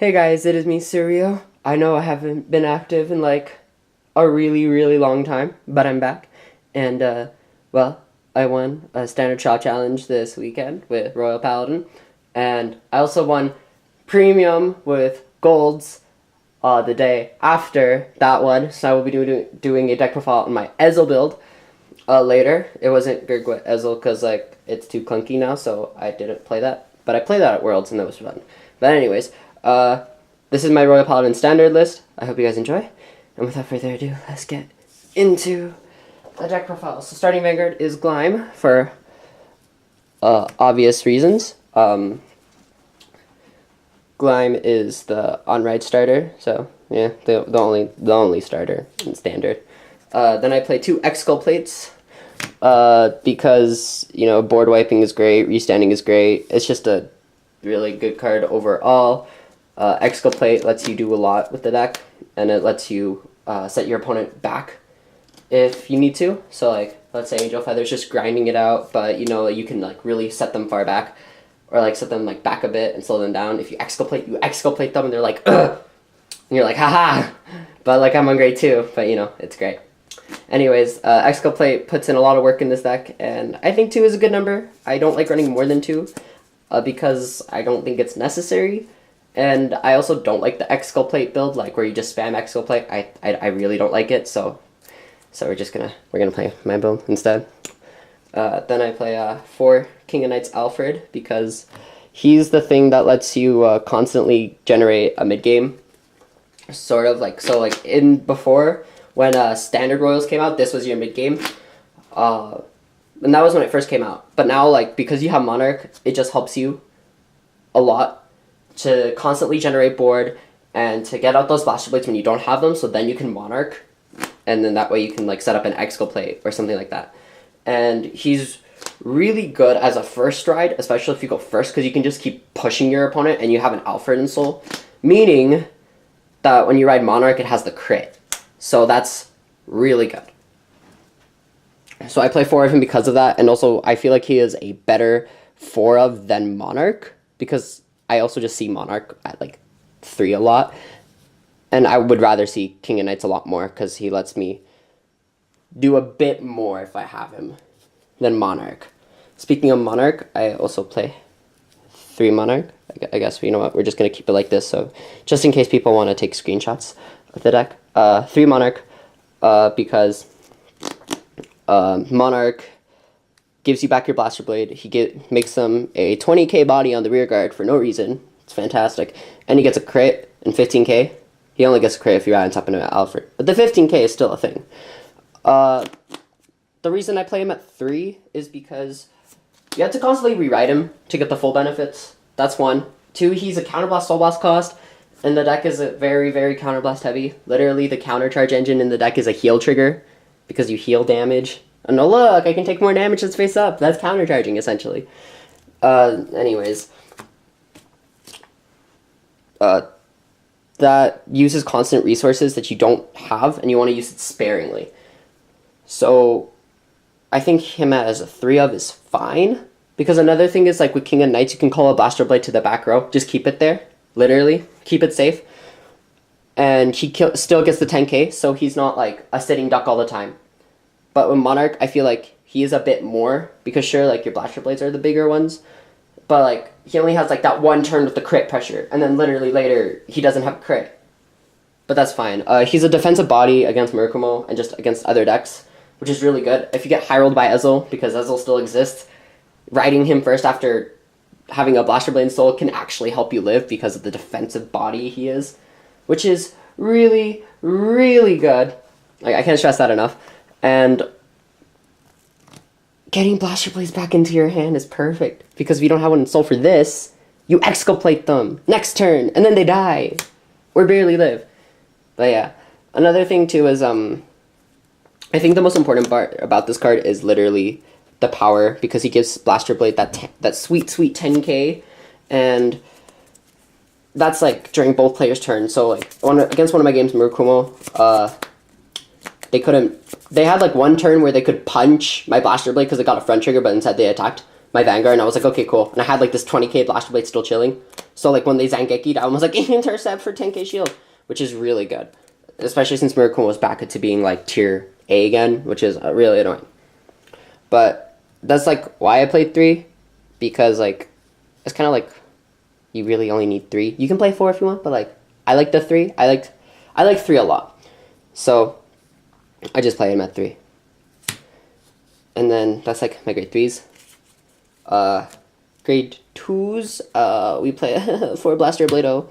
Hey guys, it is me, Suryo. I know I haven't been active in like a really long time, but I'm back. And, well, I won a Standard Shot Challenge this weekend with Royal Paladin. And I also won Premium with Golds the day after that one. So I will be doing a deck profile on my Ezel build later. It wasn't good with Ezel because, like, it's too clunky now, so I didn't play that. But I played that at Worlds and that was fun. But anyways, this is my Royal Paladin standard list. I hope you guys enjoy. And without further ado, let's get into the deck profile. So starting Vanguard is Glime for obvious reasons. Glime is the on-ride starter, so yeah, the only starter in standard. Then I play 2 Exculpates because, you know, board wiping is great, restanding is great. It's just a really good card overall. Exculpate lets you do a lot with the deck, and it lets you set your opponent back if you need to. So, like, let's say Angel Feather's just grinding it out, but, you know, you can, like, really set them far back, or, like, set them, like, back a bit and slow them down. If you exculpate them, and they're like, ugh! And you're like, haha! But, like, I'm on grade 2, but, you know, it's great. Anyways, Exculpate puts in a lot of work in this deck, and I think 2 is a good number. I don't like running more than 2, because I don't think it's necessary. And I also don't like the Exculpate build, like where you just spam Exculpate. I really don't like it, so we're gonna play my build instead. Then I play 4 King of Knights Alfred because he's the thing that lets you constantly generate a mid game. Sort of like in before when Standard Royals came out, this was your mid game. And that was when it first came out. But now, like, because you have Monarch, it just helps you a lot to constantly generate board and to get out those Blaster Blades when you don't have them, so then you can Monarch, and then that way you can, like, set up an Exculpate or something like that. And he's really good as a first ride, especially if you go first, because you can just keep pushing your opponent and you have an Alfred in Soul, meaning that when you ride Monarch, it has the crit. So that's really good. So I play 4 of him because of that, and also I feel like he is a better 4 of than Monarch, because I also just see Monarch at like 3 a lot, and I would rather see King of Knights a lot more because he lets me do a bit more if I have him than Monarch. Speaking of Monarch, I also play 3 Monarch. I guess, you know what, we're just going to keep it like this, so just in case people want to take screenshots of the deck. 3 Monarch because Monarch gives you back your Blaster Blade. He makes them a 20k body on the rear guard for no reason. It's fantastic. And he gets a crit and 15k. He only gets a crit if you ride on top of Alfred. But the 15k is still a thing. The reason I play him at 3 is because you have to constantly rewrite him to get the full benefits. That's 1. 2, he's a Counterblast Soul Blast cost, and the deck is a very Counterblast heavy. Literally, the countercharge engine in the deck is a heal trigger, because you heal damage. Oh no, look, I can take more damage that's face up. That's countercharging, essentially. Anyways. That uses constant resources that you don't have, and you want to use it sparingly. So, I think him as a 3 of is fine. Because another thing is, like, with King of Knights, you can call a Blaster Blade to the back row. Just keep it there. Literally. Keep it safe. And he still gets the 10k, so he's not, like, a sitting duck all the time. But with Monarch, I feel like he is a bit more, because sure, like, your Blaster Blades are the bigger ones, but, like, he only has, like, that 1 turn with the crit pressure, and then literally later, he doesn't have crit. But that's fine. He's a defensive body against Murakumo and just against other decks, which is really good. If you get high rolled by Ezel, because Ezel still exists, riding him first after having a Blaster Blade in Soul can actually help you live because of the defensive body he is, which is really good. Like, I can't stress that enough. And getting Blaster Blades back into your hand is perfect, because if you don't have one in Soul for this, you Exculpate them next turn, and then they die, or barely live. But yeah, another thing too is, I think the most important part about this card is literally the power, because he gives Blaster Blade that sweet 10k, and that's like during both players' turns. So like against one of my games, Murakumo, they had like 1 turn where they could punch my Blaster Blade because it got a front trigger, but instead they attacked my Vanguard, and I was like, okay, cool. And I had like this 20k Blaster Blade still chilling. So like when they Zangeki'd, I was like intercept for 10k shield, which is really good. Especially since Miracle was back to being like tier A again, which is really annoying. But that's like why I played 3, because like it's kind of like you really only need 3. You can play 4 if you want, but like I like the 3. I like 3 a lot. So I just play him at 3. And then that's like my grade 3s. Grade 2s, we play for Blaster Blado.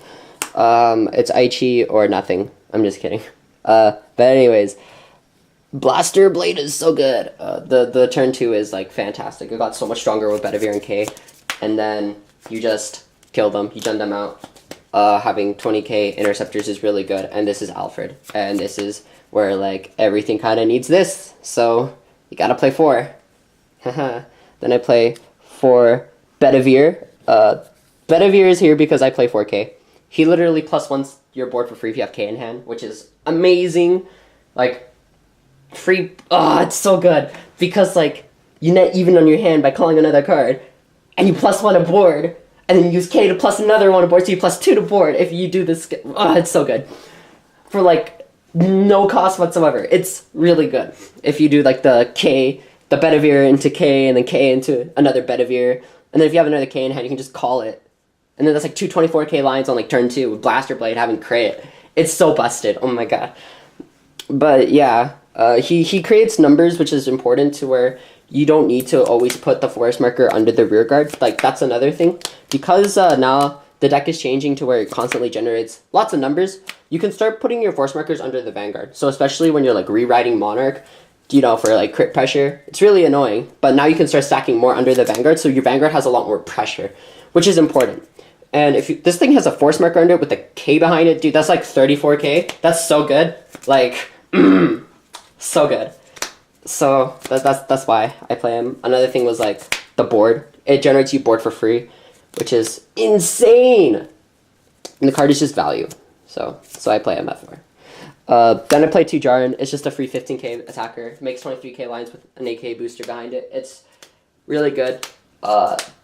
It's Aichi or nothing. I'm just kidding. But anyways, Blaster Blade is so good. The turn 2 is like fantastic. It got so much stronger with Bedivere and K. And then you just kill them. You jump them out. Having 20k interceptors is really good. And this is Alfred. And this is where like everything kind of needs this. So you gotta play 4. Then I play 4 Bedivere. Bedivere is here because I play 4k. He literally +1s your board for free if you have K in hand, which is amazing. Like, free. Oh, it's so good. Because, like, you net even on your hand by calling another card, and you +1 a board, and then you use K to plus another one a board, so you +2 to board if you do this. Oh, it's so good. For, like, no cost whatsoever. It's really good. If you do, like, the K, the Bedivere into K, and then K into another Bedivere, and then if you have another K in hand, you can just call it. And then that's like 2 24k lines on like turn 2 with Blaster Blade having crit. It's so busted. Oh my god. But yeah, he creates numbers, which is important to where you don't need to always put the forest marker under the rear guard. Like that's another thing. Because now the deck is changing to where it constantly generates lots of numbers, you can start putting your force markers under the Vanguard. So especially when you're like rewriting Monarch, you know, for like crit pressure, it's really annoying. But now you can start stacking more under the Vanguard, so your Vanguard has a lot more pressure, which is important. And if this thing has a force marker under it with a K behind it, dude, that's like 34k. That's so good. Like, so good. So that's why I play him. Another thing was like the board. It generates you board for free, which is insane. And the card is just value. So I play him at 4. Then I play 2 Jaren. It's just a free 15k attacker. Makes 23k lines with an AK booster behind it. It's really good.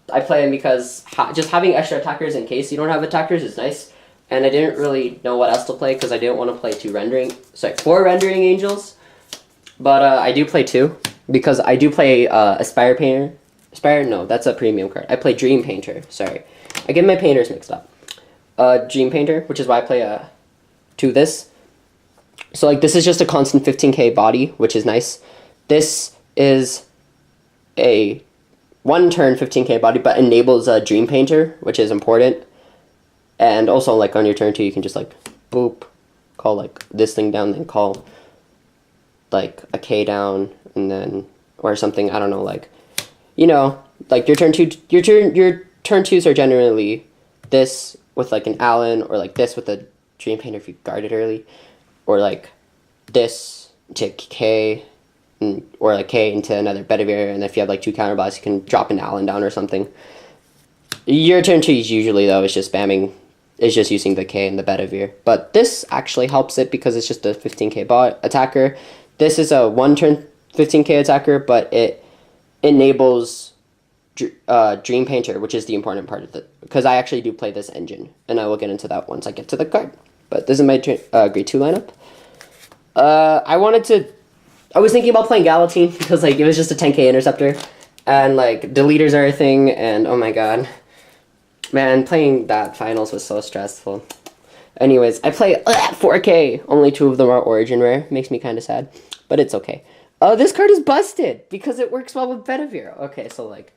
I play him because just having extra attackers in case you don't have attackers is nice. And I didn't really know what else to play because I didn't want to play 4 rendering angels. But I do play 2 because I do play Aspire Painter. Aspire? No, that's a premium card. I play Dream Painter. Sorry. I get my painters mixed up. Dream Painter, which is why I play 2 this. So like this is just a constant 15k body, which is nice. This is a 1 turn 15k body, but enables a Dream Painter, which is important. And also, like, on your turn 2, you can just, like, boop, call, like, this thing down, then call, like, a K down, and then, or something, I don't know, like, you know, like, your turn 2s are generally this with, like, an Allen, or, like, this with a Dream Painter if you guard it early, or, like, this to K, or like K into another Bedivere, and if you have like 2 counterblasts, you can drop an Allen down or something. Your turn 2 is usually though is just spamming, is just using the K and the Bedivere. But this actually helps it because it's just a 15k bot attacker. This is a 1 turn 15k attacker, but it enables Dream Painter, which is the important part of it. Because I actually do play this engine, and I will get into that once I get to the card. But this is my grade 2 lineup. I was thinking about playing Galatine because like it was just a 10k interceptor, and like deleters are a thing, and oh my god, man, playing that finals was so stressful. Anyways, I play 4k. Only 2 of them are Origin rare. Makes me kind of sad, but it's okay. This card is busted because it works well with Bedivere. Okay, so like,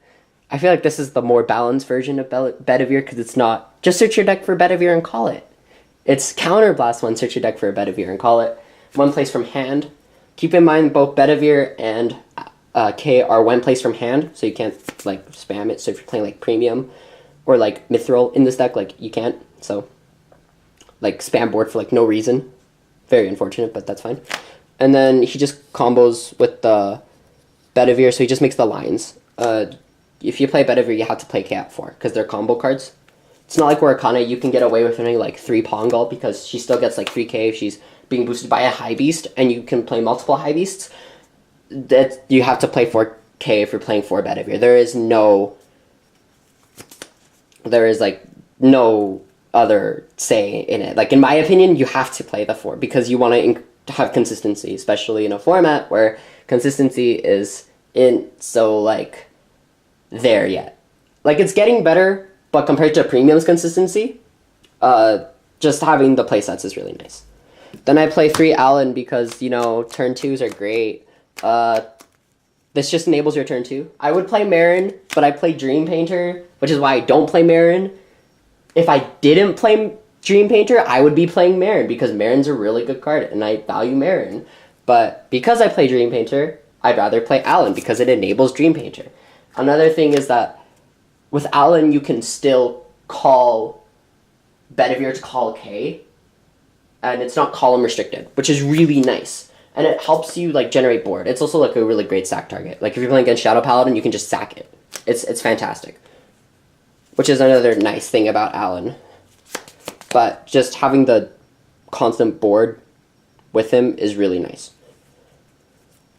I feel like this is the more balanced version of Bedivere because it's not just search your deck for Bedivere and call it. It's counterblast 1, search your deck for a Bedivere and call it. 1 place from hand. Keep in mind both Bedivere and K are 1 place from hand, so you can't like spam it. So if you're playing like premium or like mithril in this deck, like you can't. So like spam board for like no reason. Very unfortunate, but that's fine. And then he just combos with the Bedivere, so he just makes the lines. If you play Bedivere, you have to play K at 4 because they're combo cards. It's not like where Akane you can get away with only like 3 Pongal because she still gets like 3k if she's being boosted by a high beast, and you can play multiple high beasts. That you have to play 4k if you're playing 4 Bedivere. There is no other say in it. Like, in my opinion, you have to play the 4 because you want to have consistency, especially in a format where consistency isn't so, like, there yet. Like, it's getting better, but compared to Premium's consistency, just having the playsets is really nice. Then I play 3 Allen because, you know, turn 2s are great. This just enables your turn 2. I would play Marin, but I play Dream Painter, which is why I don't play Marin. If I didn't play Dream Painter, I would be playing Marin because Marin's a really good card, and I value Marin. But because I play Dream Painter, I'd rather play Allen because it enables Dream Painter. Another thing is that with Allen, you can still call Bedivere to call K, and it's not column restricted, which is really nice. And it helps you like generate board. It's also like a really great sack target. Like if you're playing against Shadow Paladin, you can just sack it. It's fantastic. Which is another nice thing about Allen. But just having the constant board with him is really nice.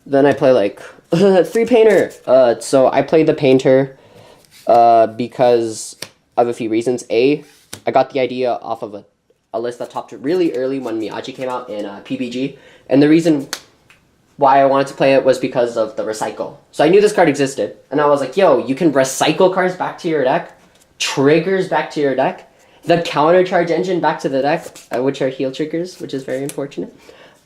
Then I play like 3 Painter. So I played the Painter because of a few reasons. A, I got the idea off of a list that topped really early when Miyaji came out in PBG. And the reason why I wanted to play it was because of the recycle. So I knew this card existed. And I was like, yo, you can recycle cards back to your deck. Triggers back to your deck. The counter charge engine back to the deck, which are heal triggers, which is very unfortunate.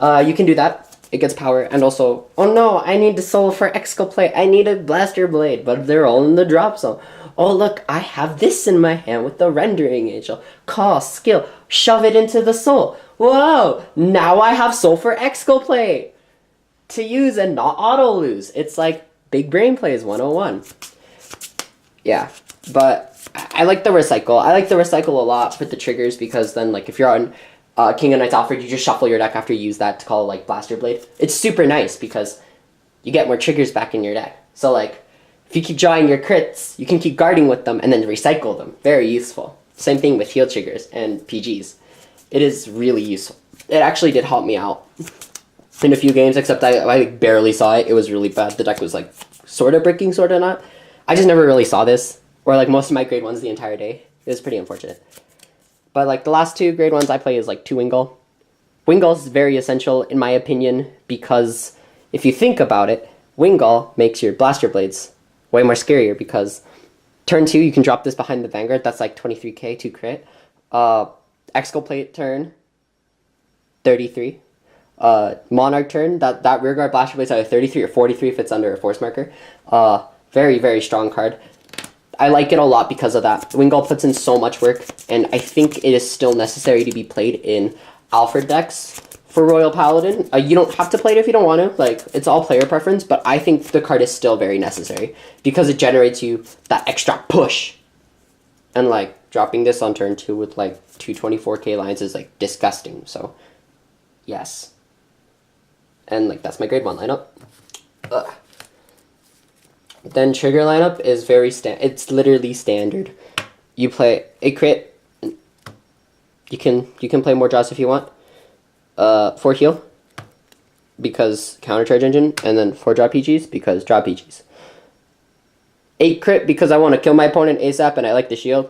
You can do that. It gets power. And also, oh no, I need the soul for Excoplate. I need a Blaster Blade, but they're all in the drop zone. Oh look, I have this in my hand with the Rendering Angel. Cost, skill, shove it into the soul. Whoa, now I have soul for Excoplate to use and not auto lose. It's like big brain plays 101. Yeah, but I like the recycle. I like the recycle a lot for the triggers because then like if you're on King of Knights Alfred, you just shuffle your deck after you use that to call like Blaster Blade. It's super nice because you get more triggers back in your deck. So like if you keep drawing your crits, you can keep guarding with them and then recycle them. Very useful. Same thing with heal triggers and PGs. It is really useful. It actually did help me out in a few games, except I barely saw it. It was really bad. The deck was like sort of bricking, sort of not. I just never really saw this. Or like most of my grade 1s the entire day. It was pretty unfortunate. But like the last 2 grade 1s I play is like 2 Wingull. Wingull is very essential in my opinion because if you think about it, Wingull makes your Blaster Blades way more scarier because turn 2 you can drop this behind the Vanguard. That's like 23k, 2 crit. Excoplate turn, 33. Monarch turn, that rearguard Blaster Blades either 33 or 43 if it's under a force marker. Very, very strong card. I like it a lot because of that. Wingull puts in so much work, and I think it is still necessary to be played in Alfred decks for Royal Paladin. You don't have to play it if you don't want to. Like, it's all player preference, but I think the card is still very necessary because it generates you that extra push. And, like, dropping this on turn 2 with, like, 224k lines is, like, disgusting. So, yes. And, like, that's my grade 1 lineup. Ugh. Then trigger lineup is very it's literally standard. You play a crit. You can play more draws if you want. 4 heal because counter charge engine, and then 4 draw PGs because draw PGs. 8 crit because I want to kill my opponent ASAP and I like the shield.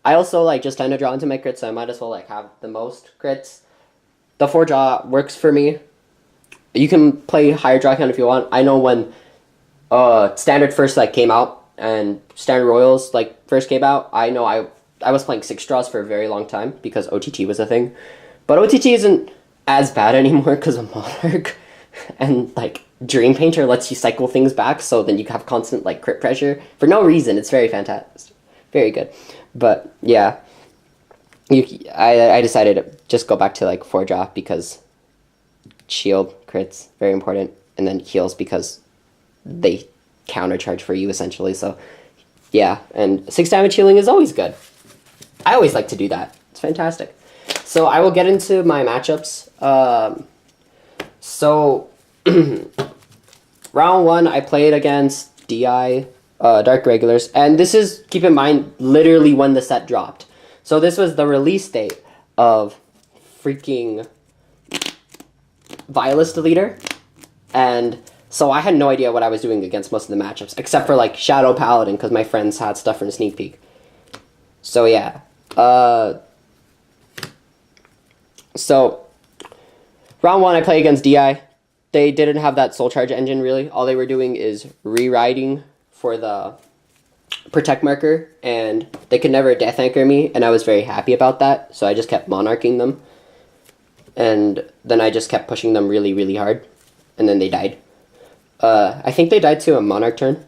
I also like just tend to draw into my crits, so I might as well like have the most crits. The 4 draw works for me. You can play higher draw count if you want. I know when Standard first like came out and Standard Royals like first came out, I know I was playing 6 draws for a very long time because OTT was a thing. But OTT isn't as bad anymore because of Monarch. And like Dream Painter lets you cycle things back, so then you have constant like crit pressure for no reason. It's very fantastic. Very good. But yeah. I decided to just go back to like 4 draw because shield crits, very important, and then heals because they counter charge for you essentially. So yeah, and 6 damage healing is always good. I always like to do that. It's fantastic. So I will get into my matchups. So round 1 I played against DI Dark Regulars, and this is, keep in mind, literally when the set dropped. So this was the release date of freaking Vilest Deleter, and so I had no idea what I was doing against most of the matchups, except for like Shadow Paladin, because my friends had stuff from Sneak Peek. So yeah, Uh, so round 1, I play against DI. They didn't have that Soul Charge engine, really. All they were doing is rewriting for the Protect marker, and they could never Death Anchor me, and I was very happy about that, so I just kept Monarching them. And then I just kept pushing them really, really hard, and then they died. I think they died to a Monarch turn.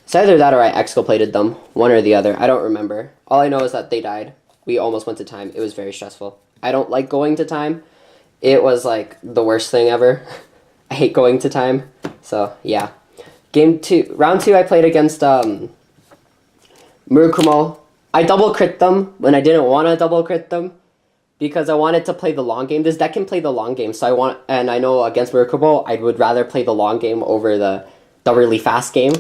It's either that or I exculpated them, one or the other. I don't remember. All I know is that they died. We almost went to time. It was very stressful. I don't like going to time. It was like the worst thing ever. I hate going to time. So yeah. Round 2 I played against Murkumo. I double crit them when I didn't want to double crit them because I wanted to play the long game. This deck can play the long game, so I know against Murkumo I would rather play the long game over the really fast game.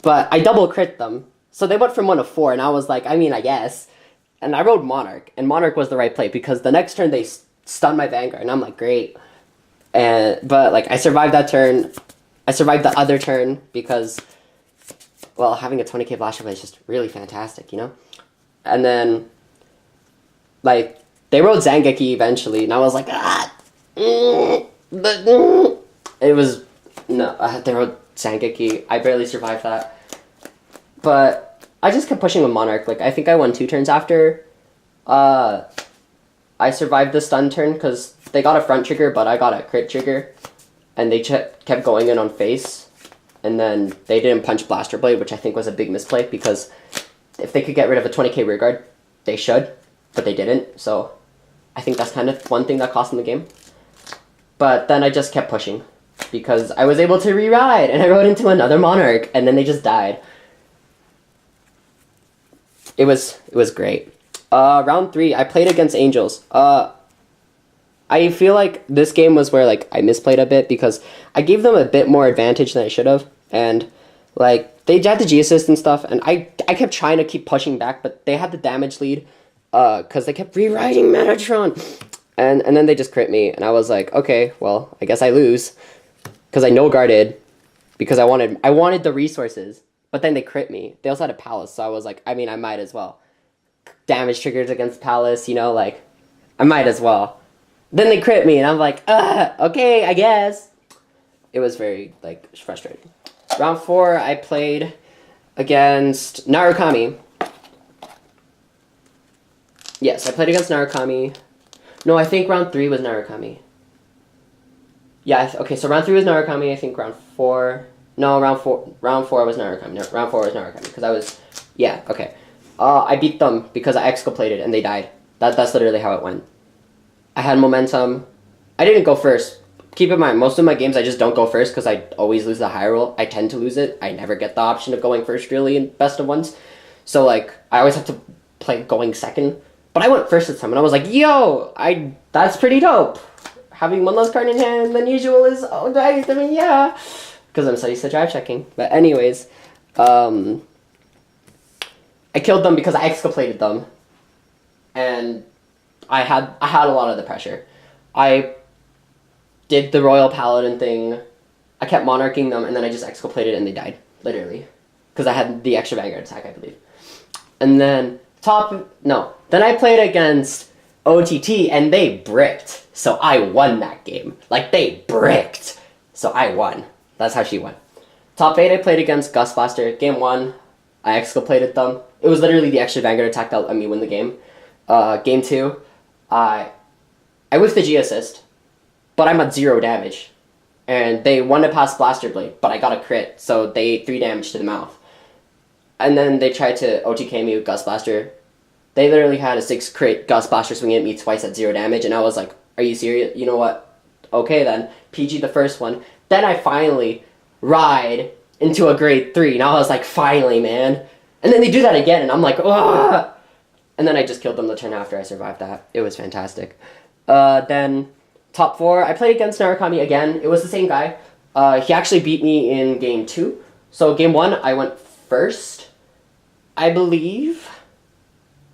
But I double crit them. So they went from 1 to 4, and I was like, I mean, I guess. And I rode Monarch, and Monarch was the right play because the next turn they stunned my Vanguard, and I'm like, great. But like I survived that turn. I survived the other turn because, well, having a 20k Blaster Blade is just really fantastic, you know? And then, like, they rode Zangeki eventually, and I was like, it was, no, they rode Zangeki. I barely survived that. But I just kept pushing with Monarch. Like, I think I won 2 turns after. I survived the stun turn because they got a front trigger, but I got a crit trigger. And they kept going in on face. And then they didn't punch Blaster Blade, which I think was a big misplay because if they could get rid of a 20k rear guard, they should. But they didn't. So I think that's kind of one thing that cost them the game. But then I just kept pushing because I was able to re-ride, and I rode into another Monarch, and then they just died. It was great. Round 3, I played against Angels. I feel like this game was where like I misplayed a bit because I gave them a bit more advantage than I should have, and like they had the G assist and stuff, and I kept trying to keep pushing back, but they had the damage lead because they kept rewriting Metatron, and then they just crit me, and I was like, okay, well, I guess I lose because I no guarded because I wanted the resources, but then they crit me. They also had a Palace, so I was like, I mean, I might as well. Damage triggers against Palace, you know, like I might as well. Then they crit me, and I'm like, okay, I guess. It was very, like, frustrating. Round 4, I played against Narukami. Yes, I played against Narukami. No, I think round 3 was Narukami. Yeah, okay, so round 3 was Narukami. I think round 4... No, round 4 was Narukami. No, round 4 was Narukami, because I was... Yeah, okay. I beat them because I exculpated, and they died. That's literally how it went. I had momentum. I didn't go first. Keep in mind, most of my games I just don't go first because I always lose the high roll. I tend to lose it. I never get the option of going first really in best of ones. So like I always have to play going second. But I went first this time and I was like, yo, that's pretty dope. Having one less card in hand than usual is I mean yeah. Because I'm so used to drive checking. But anyways, I killed them because I exculpated them. And I had a lot of the pressure. I did the Royal Paladin thing. I kept monarching them, and then I just exculpated, and they died, literally, because I had the extra Vanguard attack, I believe. And then then I played against OTT, and they bricked, so I won that game. Like they bricked, so I won. That's how she won. Top 8, I played against Gust Blaster. Game 1, I exculpated them. It was literally the extra Vanguard attack that let me win the game. Game 2. I whiffed the G assist, but I'm at 0 damage. And they wanted to pass Blaster Blade, but I got a crit, so they 3 damage to the mouth. And then they tried to OTK me with Gust Blaster. They literally had a 6 crit Gust Blaster swinging at me twice at 0 damage, and I was like, are you serious? You know what? Okay then. PG the first one. Then I finally ride into a grade 3, and I was like, finally, man. And then they do that again, and I'm like, ugh! And then I just killed them the turn after I survived that. It was fantastic. Then, top 4, I played against Narukami again. It was the same guy. He actually beat me in game 2. So game 1, I went first, I believe.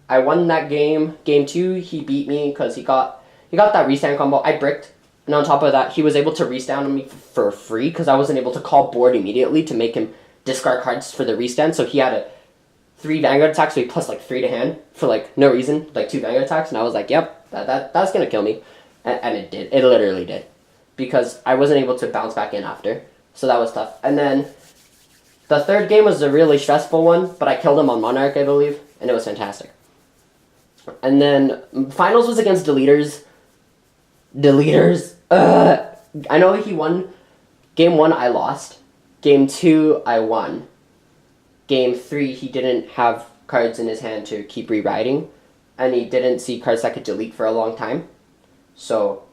I won that game. Game 2, he beat me because he got that restand combo. I bricked. And on top of that, he was able to restand on me for free because I wasn't able to call board immediately to make him discard cards for the restand. So he had to 3 Vanguard attacks, so he plus like 3 to hand for like no reason, like 2 Vanguard attacks, and I was like, yep, that's gonna kill me, and it did. It literally did, because I wasn't able to bounce back in after, so that was tough. And then the third game was a really stressful one, but I killed him on Monarch, I believe, and it was fantastic. And then finals was against Deleters. I know he won. Game 1 I lost. Game 2 I won. Game 3 he didn't have cards in his hand to keep rewriting, and he didn't see cards that could delete for a long time. So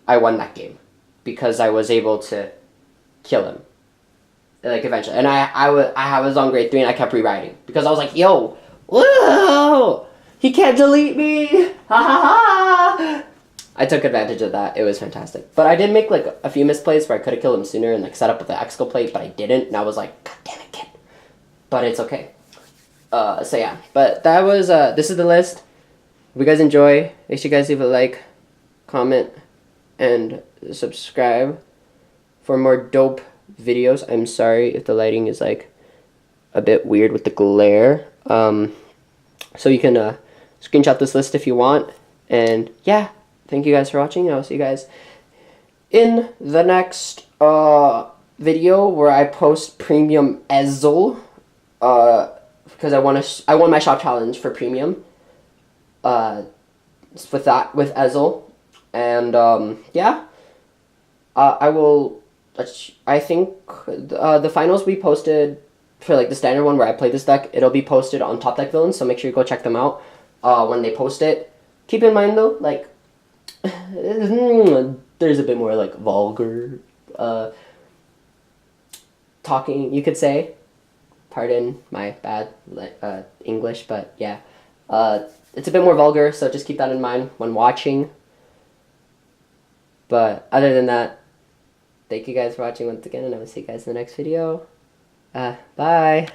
I won that game because I was able to kill him, like, eventually. And I was on grade 3 and I kept rewriting because I was like, yo, whoa, he can't delete me, ha ha ha. I took advantage of that. It was fantastic. But I did make like a few misplays where I could have killed him sooner and like set up with the Exco plate, but I didn't, and I was like, god damn it, kid. But it's okay. So yeah, but that was this is the list. If you guys enjoy, make sure you guys leave a like, comment, and subscribe for more dope videos. I'm sorry if the lighting is like a bit weird with the glare. So you can screenshot this list if you want. And yeah, thank you guys for watching. I'll see you guys in the next video where I post premium Ezel. Because I won my shop challenge for premium. With Ezel, and yeah, I think the finals we posted for like the standard one where I played this deck, it'll be posted on Top Deck Villains, so make sure you go check them out when they post it. Keep in mind though, like, there's a bit more like vulgar talking, you could say. Pardon my bad English, but yeah, it's a bit more vulgar, so just keep that in mind when watching. But other than that, thank you guys for watching once again, and I will see you guys in the next video. Bye.